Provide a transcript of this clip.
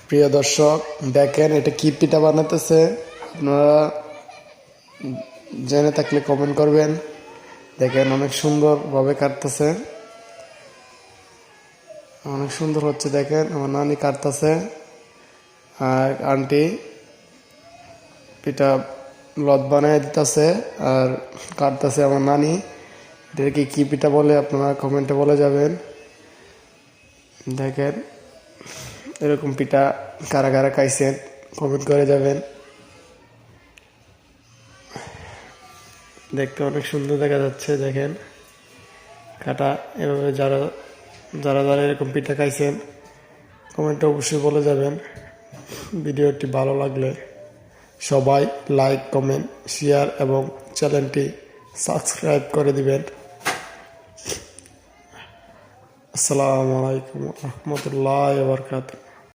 প্রিয় দর্শক, দেখেন এটা কি পিঠা বানাতেছে। আপনারা জেনে থাকলে কমেন্ট করবেন। দেখেন অনেক সুন্দরভাবে কাটতেছে, অনেক সুন্দর হচ্ছে। দেখেন আমার নানি কাটতেছে আর আন্টি পিঠা লত বানাই দিতেছে আর কাটতেছে আমার নানি। এটাকে কি পিঠা বলে আপনারা কমেন্টে বলে যাবেন। দেখেন এরকম পিঠা কারা কারা খাইছেন কমেন্ট করে যাবেন। দেখতে অনেক সুন্দর দেখা যাচ্ছে। দেখেন কাটা এভাবে যারা যারা যারা এরকম পিঠা খাইছেন কমেন্টে অবশ্যই বলে যাবেন। ভিডিওটি ভালো লাগলে সবাই লাইক, কমেন্ট, শেয়ার এবং চ্যানেলটি সাবস্ক্রাইব করে দিবেন। আসসালামু আলাইকুম ওয়া রাহমাতুল্লাহি ওয়া বারাকাতুহু।